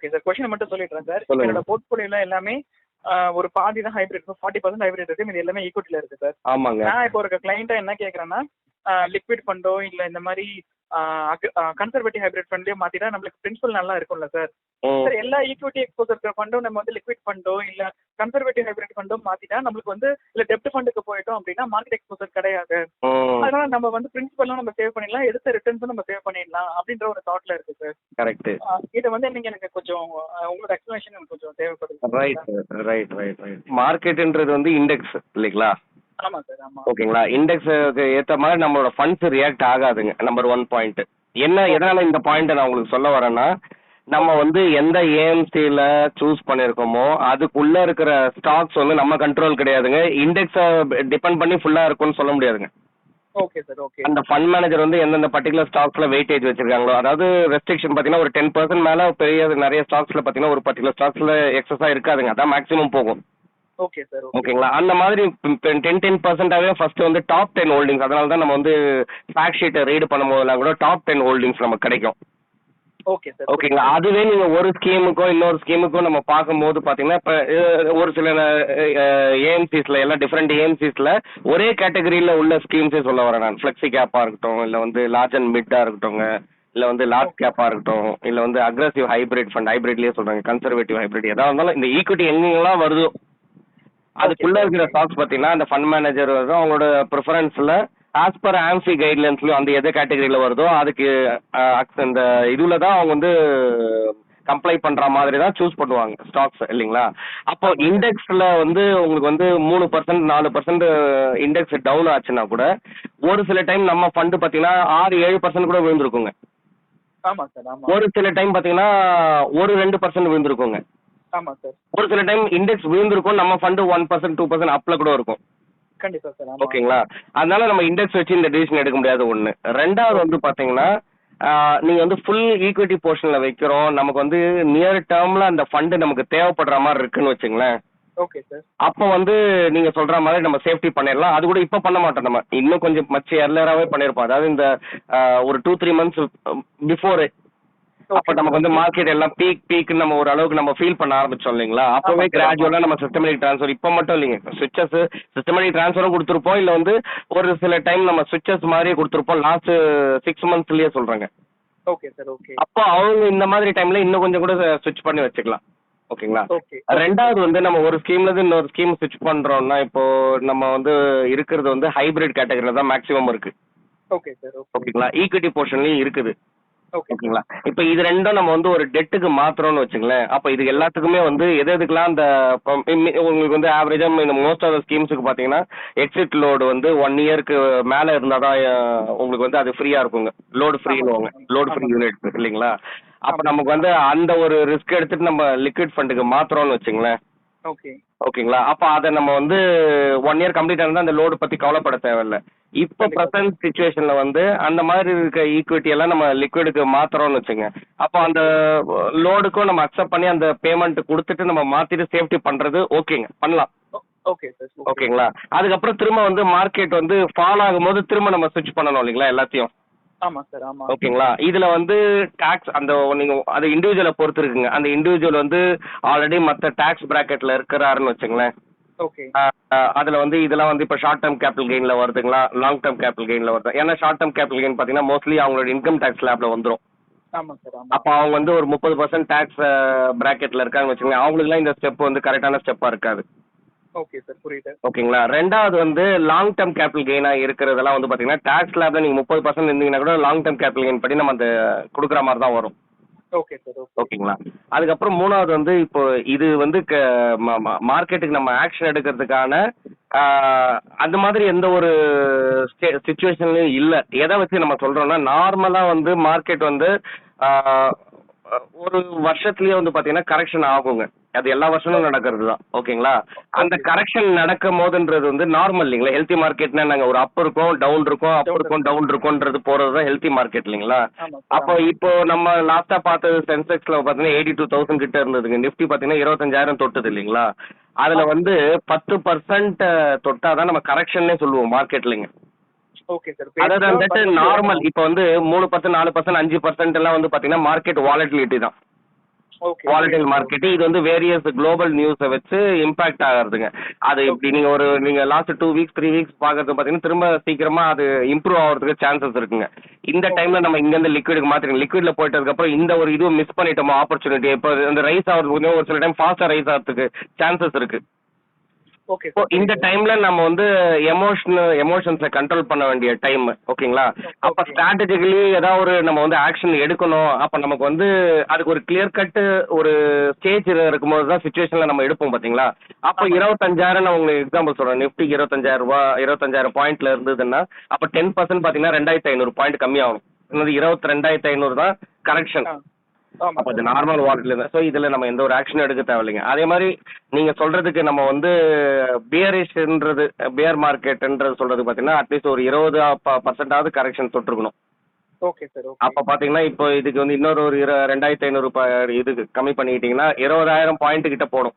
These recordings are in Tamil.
Okay sir. கொஸ்டின் மட்டும் சொல்லிடுறேன் சார். சொல்லுங்க. என்னோட போர்ட்ஃபோலியோல எல்லாமே ஒரு பாதி தான் ஹைபிரிட் இருக்கும், 40% ஹைபிரிட் இருக்கு, இது எல்லாமே ஈக்விட்டில இருக்கு சார். ஆமாங்க. நான் இப்போ ஒரு கிளைண்ட்டா என்ன கேட்கறேன்னா, லிக்விட் ஃபண்டோ இல்ல இந்த மாதிரி கன்சர்வேட்டிவ் ஹைபிரிட் ஃபண்ட்லயே மாத்திட்டா நம்மளுக்கு பிரின்சிபல் நல்லா இருக்கும்ல சார். சார் எல்லா ஈக்விட்டி எக்ஸ்போசர் ஃபண்டும் நம்ம வந்து லிக்விட் ஃபண்டோ இல்ல கன்சர்வேட்டிவ் ஹைபிரிட் ஃபண்டோ மாத்திட்டா நம்மளுக்கு வந்து இல்ல டெப்ட் ஃபண்டுக்கு போயிட்டோம் அப்படின்னா மார்க்கெட் எக்ஸ்போசர் கிடையாது. அதனால நம்ம வந்து பிரின்சிபலும் நம்ம சேவ் பண்ணிடலாம், எடுத்த ரிட்டர்ன்ஸும் நம்ம சேவ் பண்ணிடலாம் அப்படின்ற ஒரு தாட்ல இருக்கு சார். கரெக்ட். இதை வந்து நீங்க எனக்கு கொஞ்சம் உங்களோட எக்ஸ்பிளனேஷன் எனக்கு கொஞ்சம் தேவைப்படுது. ரைட். மார்க்கெட்ன்றது வந்து இண்டெக்ஸ் இல்லைங்களா? ஆமா சார். ஆமா. ஓகேங்களா? இண்டெக்ஸுக்கு ஏற்ற மாதிரி நம்மளோட ஃபண்ட்ஸ் ரியாக்ட் ஆகாதுங்க. Number 1 point. எதனால இந்த பாயிண்ட் நான் உங்களுக்கு சொல்ல வரேன்னா, நம்ம வந்து எந்த ஏஎம்சியில் சூஸ் பண்ணியிருக்கோமோ அதுக்குள்ள இருக்கிற ஸ்டாக்ஸ் வந்து நம்ம கண்ட்ரோல் கிடையாதுங்க. இண்டெக்ஸை டிபெண்ட் பண்ணி ஃபுல்லாக இருக்கும்னு சொல்ல முடியாதுங்க. Okay sir. ஓகே. அந்த ஃபண்ட் மேனேஜர் வந்து எந்தெந்த பர்டிகுலர் ஸ்டாக்ஸ்ல வெயிட்டேஜ் வச்சிருக்காங்களோ, அதாவது ரெஸ்ட்ரிக்ஷன் பார்த்தீங்கன்னா ஒரு 10% மேலே நிறைய ஸ்டாக்ஸ்ல பார்த்தீங்கன்னா ஒரு பர்டிகுலர் ஸ்டாக்ஸ்ல எக்ஸஸாக இருக்காதுங்க. அதான் மேக்ஸிமம் போகும். Okay sir. ஓகேங்களா? அந்த மாதிரி 10% ஃபர்ஸ்ட் வந்து டாப் 10 ஹோல்டிங்ஸ். அதனால தான் நம்ம வந்து ஃபேக்ட் ஷீட்டை ரீட் பண்ணும்போதெல்லாம் கூட டாப் 10 ஹோல்டிங்ஸ் நமக்கு கிடைக்கும். Okay sir. ஓகேங்களா? அதுவே நீங்க ஒரு ஸ்கீமுக்கோ இன்னொரு ஸ்கீமுக்கோ நம்ம பார்க்கும்போது பாத்தீங்கன்னா இப்ப ஒரு சில ஏஎம்சிஸ்ல எல்லாம் டிஃப்ரெண்ட் ஏஎம்சிஸ்ல ஒரே கேட்டகரியில உள்ள ஸ்கீம்ஸே சொல்ல வரேன் நான். ஃபிளெக்ஸி கேப்பா இருக்கட்டும், இல்ல வந்து லார்ஜ் அண்ட் மிட்டா இருக்கட்டும், இல்ல வந்து லார்ஜ் கேப்பா இருக்கட்டும், இல்ல வந்து அக்ரெசிவ் ஹைபிரிட் ஃபண்ட், ஹைபிரிட்லயே சொல்றாங்க, கன்சர்வேட்டிவ் ஹைபிரிட், எதா இருந்தாலும் இந்த ஈக்விட்டி எங்கெங்கெல்லாம் வருதோ அதுக்குள்ள இருக்கிற ஸ்டாக்ஸ் பாத்தீங்கன்னா அந்த ஃபண்ட் மேனேஜர் அவங்களோட ப்ரிஃபரன்ஸ்ல ஆஸ் பர் ஆம்ஃபி கைட்லைன்ஸ்லயும் அந்த எந்த கேட்டகரியில வருதோ அதுக்கு இந்த இதுல தான் அவங்க வந்து கம்ப்ளை பண்ற மாதிரி தான் சூஸ் பண்ணுவாங்க ஸ்டாக்ஸ் இல்லைங்களா? அப்போ இண்டெக்ஸ்ல வந்து உங்களுக்கு வந்து 3% 4% இண்டெக்ஸ் டவுன் ஆச்சுன்னா கூட ஒரு சில டைம் நம்ம ஃபண்டு பாத்தீங்கன்னா 6-7% கூட விழுந்திருக்குங்க. ஆமா சார். ஆமா. ஒரு சில டைம் பாத்தீங்கன்னா 1-2% விழுந்திருக்குங்க. ஆமா சார். ஒரு சில டைம் இண்டெக்ஸ் விழுந்திருக்கும், நம்ம ஃபண்டு 1% 2% அப்ல கூட இருக்கும். கண்டிப்பா சார். ஓகேங்களா? அதனால நம்ம இண்டெக்ஸ் வச்சு இந்த டிசிஷன் எடுக்க முடியாது ஒண்ணு. ரெண்டாவது வந்து பாத்தீங்கன்னா நீங்க வந்து ஃபுல் ஈக்விட்டி போர்ஷன்ல வைக்கிறோம், நமக்கு வந்து நியர் டேர்ம்ல அந்த ஃபண்டு நமக்கு தேவைப்படுற மாதிரி இருக்குன்னு வச்சுங்களேன். Okay sir. அப்போ வந்து நீங்க சொல்ற மாதிரி நம்ம சேஃப்டி பண்ணிடலாம். அது கூட இப்ப பண்ண மாட்டோம், நம்ம இன்னும் கொஞ்சம் மச்ச எர்லியராகவே பண்ணிருப்போம். அதாவது இந்த ஒரு 2-3 months பிஃபோர். அப்ப நமக்கு வந்து மார்க்கெட் எல்லாம் பீக் நம்ம ஒரு அளவுக்கு நம்ம ஃபீல் பண்ண ஆரம்பிச்சோம் இல்லைங்களா? அப்பவே கிராஜுவலா நம்ம சிஸ்டமேட்டிக் ட்ரான்ஸ்ஃபர் இப்ப மட்டும் இல்லைங்க, சுவிட்சஸ் சிஸ்டமேட்டிக் ட்ரான்ஸ்ஃபரும் கொடுத்துருப்போம், இல்ல வந்து ஒரு சில டைம் நம்ம சுவிட்சஸ் மாதிரியே கொடுத்துருப்போம் லாஸ்ட் 6 monthsலயே சொல்றாங்க. Okay sir. ஓகே. அப்போ அவங்க இந்த மாதிரி டைம்ல இன்னும் கொஞ்சம் கூட ஸ்விட்ச் பண்ணி வச்சுக்கலாம். ஓகேங்களா? ஓகே. ரெண்டாவது வந்து நம்ம ஒரு ஸ்கீம்ல இருந்து இன்னொரு ஸ்கீம் ஸ்விட்ச் பண்றோம்னா இப்போ நம்ம வந்து இருக்கிறது வந்து ஹைபிரிட் கேட்டகரியில தான் மேக்ஸிமம் இருக்கு. Okay sir. ஓகேங்களா? ஈக்விட்டி போர்ஷன்லயும் இருக்குது. ஓகே. ஓகேங்களா? இப்ப இது ரெண்டும் நம்ம வந்து ஒரு டெட்டுக்கு மாத்திரம்னு வச்சுங்களேன். அப்ப இது எல்லாத்துக்குமே வந்து எதுக்கெல்லாம் இந்த உங்களுக்கு வந்து ஆவரேஜா இந்த மோஸ்ட் ஆஃப் ஸ்கீம்ஸுக்கு பாத்தீங்கன்னா எக்ஸிட் லோடு வந்து 1 yearக்கு மேல இருந்தாதான் உங்களுக்கு வந்து அது ஃப்ரீயா இருக்குங்க. லோடு ஃப்ரீன்னு லோடு ஃப்ரீ யூனிட் இல்லைங்களா? அப்ப நமக்கு வந்து அந்த ஒரு ரிஸ்க் எடுத்துட்டு நம்ம லிக்விட் ஃபண்டுக்கு மாத்திரம்னு வச்சுங்களேன். ஓகே. ஓகேங்களா? அப்ப அதை நம்ம வந்து 1 year கம்ப்ளீட் ஆனதா அந்த லோடு பத்தி கவலைப்பட தேவையில்லை. இப்ப பிரசன்ட் சிச்சுவேஷன்ல வந்து அந்த மாதிரி இருக்க ஈக்விட்டி எல்லாம் நம்ம லிக்விடுக்கு மாத்துறோம்னு வச்சுங்க. அப்போ அந்த லோடுக்கும் நம்ம அக்செப்ட் பண்ணி அந்த பேமெண்ட் கொடுத்துட்டு நம்ம மாத்திட்டு சேஃப்டி பண்றது ஓகேங்க, பண்ணலாம். Okay sir. ஓகேங்களா? அதுக்கப்புறம் திரும்ப வந்து மார்க்கெட் வந்து ஃபால் ஆகும்போது திரும்ப நம்ம ஸ்விட்ச் பண்ணணும் இல்லைங்களா எல்லாத்தையும்? ஆமா சார். ஆமா. ஓகேங்களா? இதுல வந்து டாக்ஸ் அந்த நீங்க அது இண்டிவிஜுவலை பொறுத்து இருக்குங்க. அந்த இண்டிவிஜுவல் வந்து ஆல்ரெடி மற்ற டாக்ஸ் பிராக்கெட்ல இருக்கிறாருன்னு வச்சுங்களேன். ஓகே. அதுல வந்து இதெல்லாம் வந்து இப்ப ஷார்ட் டேர்ம் கேபிட்டல் கெயின்ல வருதுங்களா, லாங் டேர்ம் கேபிட்டல் கெயின்ல வருது. ஏன்னா ஷார்ட் டேர்ம் கேபிட்டல் கெயின் பாத்தீங்கன்னா மோஸ்ட்லி அவங்களோட இன்கம் டாக்ஸ் ஸ்லாப்ல வந்துரும். ஆமா சார். ஆமா. அப்ப அவங்க வந்து ஒரு 30% டாக்ஸ் பிராக்கெட்ல இருக்காங்க வச்சுக்கோங்க. அவங்களுக்குலாம் இந்த ஸ்டெப் வந்து கரெக்டான ஸ்டெப்பா இருக்காது. Okay sir. புரியுது. ஓகேங்களா? ரெண்டாவது வந்து லாங் டேர்ம் கேபிட்டல் கெயினா இருக்கிறதெல்லாம் வந்து பாத்தீங்கன்னா டாக்ஸ் ஸ்லாப்ல நீங்க 30% இருந்தீங்கன்னா கூட லாங் டேர்ம் கேபிட்டல் கெயின் படி நம்ம அந்த கொடுக்குற மாதிரி தான் வரும். Okay sir. ஓகேங்களா? அதுக்கப்புறம் மூணாவது வந்து இப்போ இது வந்து மார்க்கெட்டுக்கு நம்ம ஆக்ஷன் எடுக்கிறதுக்கான அந்த மாதிரி எந்த ஒரு சிச்சுவேஷன்லயும் இல்லை. எதை வச்சு நம்ம சொல்றோம்னா நார்மலா வந்து மார்க்கெட் வந்து ஒரு வருஷத்துலயே வந்து பாத்தீங்கன்னா கரெக்ஷன் ஆகுங்க. அது எல்லா வருஷமும் நடக்கிறது தான். ஓகேங்களா? அந்த கரெக்ஷன் நடக்கும் போதுன்றது வந்து நார்மல் இல்லைங்களா? ஹெல்த்தி மார்க்கெட்னா நாங்க ஒரு அப் இருக்கும் டவுன் இருக்கும், அப் இருக்கும் டவுன் இருக்கும்ன்றது போறதுதான் ஹெல்த்தி மார்க்கெட் இல்லைங்களா? அப்போ இப்போ நம்ம லாஸ்டா பார்த்தது சென்செக்ஸ்ல பாத்தீங்கன்னா 82,000 கிட்ட இருந்ததுங்க. நிப்டி பாத்தீங்கன்னா 25,000 தொட்டது இல்லைங்களா? அதுல வந்து 10% தொட்டாதான் நம்ம கரெக்ஷன்னே சொல்லுவோம் மார்க்கெட்லங்க. Okay sir. அதாவது வந்துட்டு நார்மல் இப்ப வந்து 3%, 4%, 5% எல்லாம் வந்து பாத்தீங்கன்னா மார்க்கெட் வாலட்டிலிட்டி தான். ஓகே. வாலடைல் மார்க்கெட் இது வந்து வேரியஸ் குளோபல் நியூஸை வச்சு இம்பாக்ட் ஆகுறதுங்க. அது இப்படி நீங்க லாஸ்ட் 2 வீக்ஸ் 3 வீக்ஸ் பாக்குறது பாத்தீங்கன்னா திரும்ப சீக்கிரமா அது இம்ப்ரூவ் ஆகிறதுக்கு சான்சஸ் இருக்குங்க. இந்த டைம்ல நம்ம இங்க இருந்து லிக்விடுக்கு மாத்திரம் லிக்விட்ல போயிட்டதுக்கு அப்புறம் இந்த ஒரு இதுவும் மிஸ் பண்ணிட்டோம் ஆப்பர்ச்சுனிட்டி. இப்போ இந்த ரைஸ் ஆகிறதுக்கு ஒரு சில டைம் ஃபாஸ்டா ரைஸ் ஆகிறதுக்கு சான்சஸ் இருக்கு. ஓகே. இந்த டைம்ல நம்ம வந்து எமோஷன்ஸை கண்ட்ரோல் பண்ண வேண்டிய டைம். ஓகேங்களா? அப்ப ஸ்ட்ராட்டஜிக்கலி ஏதாவது ஒரு நம்ம வந்து ஆக்ஷன் எடுக்கணும். அப்ப நமக்கு வந்து அதுக்கு ஒரு கிளியர் கட் ஒரு ஸ்டேஜ் இருக்கும்போது தான் சுச்சுவேஷன்ல நம்ம எடுப்போம் பாத்தீங்களா? அப்ப 25,000 நான் உங்களுக்கு எக்ஸாம்பிள் சொல்றேன். நிஃப்டிக்கு 25,000 பாயிண்ட்ல இருந்ததுன்னா அப்ப 10% பாத்தீங்கன்னா 2,500 பாயிண்ட் கம்மியாகும். இன்னொரு 22,500 தான் கரெக்ஷன். அப்போ அது நார்மல் வால்ட்ல இருந்தா ஸோ இதில் நம்ம எந்த ஒரு ஆக்ஷன் எடுக்க தேவையில்லைங்க. அதே மாதிரி நீங்கள் சொல்கிறதுக்கு நம்ம வந்து பியர் மார்க்கெட்டுன்றது சொல்கிறது பார்த்தீங்கன்னா அட்லீஸ்ட் ஒரு 20% கரெக்ஷன் தொட்டிருக்கணும். Okay sir. அப்போ பார்த்தீங்கன்னா இப்போ இதுக்கு வந்து இன்னொரு ஒரு 2,500 இது கம்மி பண்ணிக்கிட்டீங்கன்னா 20,000 பாயிண்ட் கிட்ட போடும்.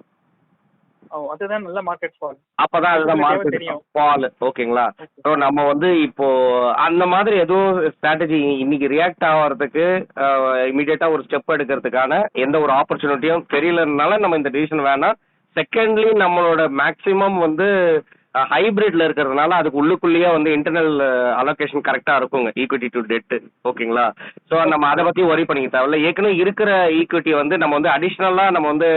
அதுதான் நல்ல மார்க்கெட் ஃபால். அப்பதான் அதுதான் மார்க்கெட் ஃபால். ஓகேங்களா? ஸோ நம்ம வந்து இப்போ அந்த மாதிரி எதுவும் ஸ்ட்ராட்டஜி இன்னைக்கு ரியாக்ட் ஆகிறதுக்கு இமீடியட்டா ஒரு ஸ்டெப் எடுக்கிறதுக்கான எந்த ஒரு ஆப்பர்ச்சுனிட்டியும் தெரியலனால நம்ம இந்த டிசிஷன் வேணாம். செகண்ட்லி நம்மளோட மேக்சிமம் வந்து ஹைபிரிட்ல இருக்கிறதுனால அதுக்கு உள்ளுக்குள்ளேயே வந்து இன்டர்னல் அலோகேஷன் கரெக்டா இருக்குங்க ஈக்விட்டி டு டெட். ஓகேங்களா? ஸோ நம்ம அதை பத்தி ஒரி பண்ணிக்க தேவையில்ல. ஏற்கனவே இருக்கிற ஈக்விட்டி வந்து நம்ம வந்து அடிஷ்னலா நம்ம வந்து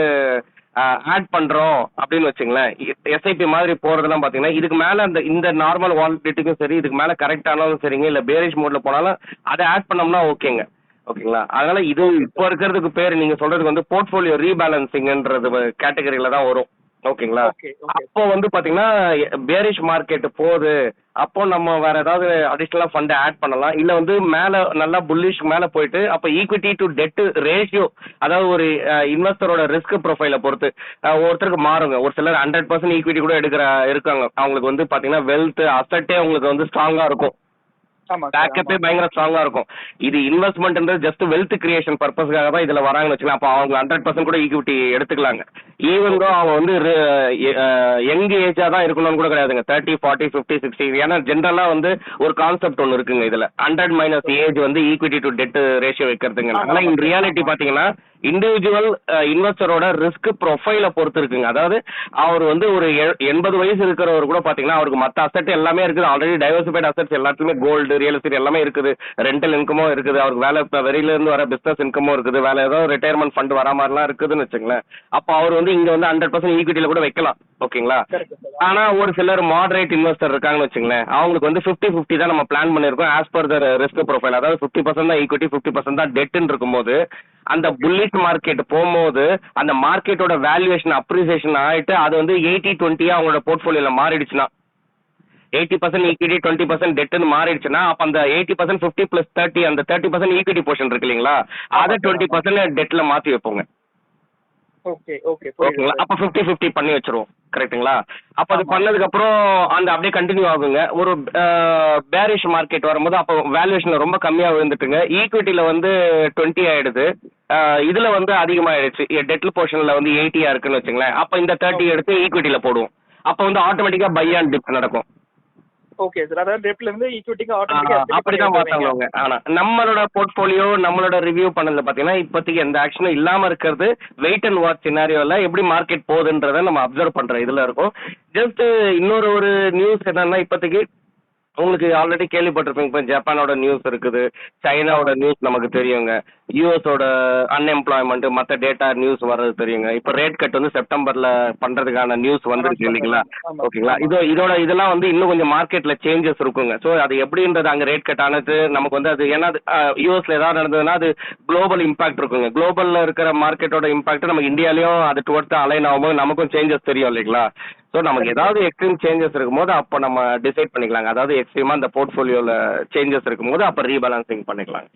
ஆட் பண்றோம் அப்படின்னு வச்சுங்களேன். எஸ்ஐபி மாதிரி போறதெல்லாம் பாத்தீங்கன்னா இதுக்கு மேல இந்த நார்மல் வாலிடிட்டிக்கும் சரி இதுக்கு மேல கரெக்ட் ஆனாலும் சரிங்க இல்ல பேரிஷ் மோட்ல போனாலும் அதை ஆட் பண்ணோம்னா ஓகேங்க. ஓகேங்களா? அதனால இது இப்போ இருக்கிறதுக்கு பேர் நீங்க சொல்றதுக்கு வந்து போர்ட்ஃபோலியோ ரீபேலன்சிங்ன்றது கேட்டகரியில தான் வரும். ஓகேங்களா? அப்போ வந்து பாத்தீங்கன்னா பேரிஷ் மார்க்கெட் போகுது அப்போ நம்ம வேற ஏதாவது அடிஷனலா ஃபண்ட் ஆட் பண்ணலாம். இல்ல வந்து மேல நல்லா புல்லிஷ் மேல போயிட்டு அப்ப ஈக்விட்டி டு டெட் ரேஷியோ அதாவது ஒரு இன்வெஸ்டரோட ரிஸ்க் ப்ரொஃபைலை பொறுத்து ஒருத்தருக்கு மாறுங்க. ஒரு சிலர் 100% ஈக்விட்டி கூட இருக்காங்க. அவங்களுக்கு வந்து பாத்தீங்கன்னா வெல்த் அசட்டே அவங்களுக்கு வந்து ஸ்ட்ராங்கா இருக்கும். பேக்கப்பே பயங்கர ஸ்ட்ராங்கா இருக்கும். இது இன்வெஸ்ட்மெண்ட்ன்றது ஜஸ்ட் வெல்த் கிரியேஷன் பர்பஸ்க்காக தான் இதுல வராங்கன்னு வச்சுக்கலாம். அப்போ அவங்க 100% கூட ஈக்விட்டி எடுத்துக்கலாங்க. ஈவன் தோ அவங்க வந்து யங் ஏஜா தான் இருக்கணும்னு கூட கிடையாதுங்க. 30, 40, 50, 60. ஏன்னா ஜென்ரலா வந்து ஒரு கான்செப்ட் ஒன்று இருக்குங்க இதுல 100 மைனஸ் ஏஜ் வந்து ஈக்விட்டி டு டெட் ரேஷியோ வைக்கிறதுங்க. ஆனா இன் ரியாலிட்டி பாத்தீங்கன்னா இண்டிவிஜுவல் இன்வெஸ்டரோட ரிஸ்க் ப்ரொஃபைலை பொறுத்து இருக்குங்க. அதாவது அவர் வந்து ஒரு 80 வயசு இருக்கிறவர் கூட பாத்தீங்கன்னா அவருக்கு மற்ற அசெட் எல்லாமே இருக்குது. ஆல்ரெடி டைவர்சிஃபைட் அசெட்ஸ் எல்லாத்துலயுமே கோல்டு ரியல் எஸ்டேட் எல்லாமே இருக்குது. ரெண்டல் இன்கமும் இருக்குது. அவருக்கு வேலை வெளியில இருந்து வர பிசினஸ் இன்கமும் இருக்குது. வேலை ஏதோ ரிட்டையர்மெண்ட் ஃபண்ட் வர மாதிரிலாம் இருக்குதுன்னு வச்சுங்களேன். அப்போ அவர் வந்து இங்க வந்து 100% ஈக்விட்டியில கூட வைக்கலாம். ஓகேங்களா? ஆனா ஒரு சிலர் மாடரேட் இன்வெஸ்டர் இருக்காங்கன்னு வச்சுங்களேன். அவங்களுக்கு வந்து 50-50 தான் நம்ம பிளான் பண்ணிருக்கோம் as per the risk profile. அதாவது 50% தான் ஈக்விட்டி 50% தான் டெட்னு இருக்கும்போது அந்த புல்லிஷ் மார்க்கெட் போகும்போது அந்த மார்க்கெட்டோட வேல்யூவேஷன் அப்ரிசியேஷன் ஆயிட்டு அது வந்து 80-20 அவங்களோட போர்ட்ஃபோலியோல மாறிடுச்சுன்னா 80% ஈக்விட்டி 20% டெட்னு மாறிடுச்சுன்னா அப்ப அந்த 80% 50+30 அந்த 30% ஈக்விட்டி போர்ஷன் இருக்கு இல்லைங்களா? அதை 20% டெட்ல மாத்தி வைப்போங்க. ஓகேங்களா? அப்ப 50-50 பண்ணி வச்சிருவோம். கரெக்ட்டுங்களா? அப்ப அது பண்ணதுக்கு அப்புறம் அந்த அப்படியே கண்டினியூ ஆகுங்க. ஒரு பேரிஷ் மார்க்கெட் வரும்போது அப்போ வேல்யூவேஷன் ரொம்ப கம்மியா விழுந்துட்டுங்க. ஈக்விட்டியில வந்து 20 ஆயிடுது. இதுல வந்து அதிகமாயிடுச்சு. டெட்ல போர்ஷன்ல வந்து 80 இருக்குன்னு வச்சுங்களேன். அப்ப இந்த 30 எடுத்து ஈக்விட்டியில போடுவோம். அப்ப வந்து ஆட்டோமேட்டிக்கா பை அண்ட் டிப் நடக்கும். Okay sir. அதாவது டெப்ல இருந்து ஈக்விட்டிக்கு ஆட்டோமேட்டிக்கா அப்படிதான் பார்த்தாங்க. ஆனா நம்மளோட போர்ட்ஃபோலியோ நம்மளோட ரிவ்யூ பண்ணதுல பாத்தீங்கன்னா இப்போதைக்கு எந்த ஆக்ஷனும் இல்லாம இருக்கிறது வெயிட் அண்ட் வாட்ச் சினாரியோல எப்படி மார்க்கெட் போகுதுன்றத நம்ம அப்சர்வ் பண்ற இதுல இருக்கும். ஜஸ்ட் இன்னொரு நியூஸ் என்னன்னா இப்போதைக்கு உங்களுக்கு ஆல்ரெடி கேள்விப்பட்டிருப்பீங்க. இப்போ ஜப்பானோட நியூஸ் இருக்குது, சைனாவோட நியூஸ் நமக்கு தெரியுங்க, யூஎஸோட அன்எம்ப்ளாய்மெண்ட் மற்ற டேட்டா நியூஸ் வர்றது தெரியுங்க. இப்போ ரேட் கட் வந்து செப்டம்பர்ல பண்றதுக்கான நியூஸ் வந்துருக்கு இல்லைங்களா? ஓகேங்களா? இதெல்லாம் வந்து இன்னும் கொஞ்சம் மார்க்கெட்ல சேஞ்சஸ் இருக்குங்க. ஸோ அது எப்படின்றது அங்கே ரேட் கட் ஆனது நமக்கு வந்து அது ஏன்னா யூஎஸ்ல ஏதாவது நடந்ததுன்னா அது குளோபல் இம்பாக்ட் இருக்குங்க. குளோபல்ல இருக்கிற மார்க்கெட்டோட இம்பாக்ட் நம்ம இந்தியாலையும் அது டுவர்ட்ஸ் அலைன் ஆகும்போது நமக்கும் சேஞ்சஸ் தெரியும் இல்லைங்களா? ஸோ நமக்கு ஏதாவது எக்ஸ்ட்ரீம் சேஞ்சஸ் இருக்கும்போது அப்போ நம்ம டிசைட் பண்ணிக்கலாங்க. அதாவது எக்ஸ்ட்ரீமாக அந்த போர்ட்ஃபோலியோவில் சேஞ்சஸ் இருக்கும்போது அப்போ ரீபேலன்சிங் பண்ணிக்கலாங்க.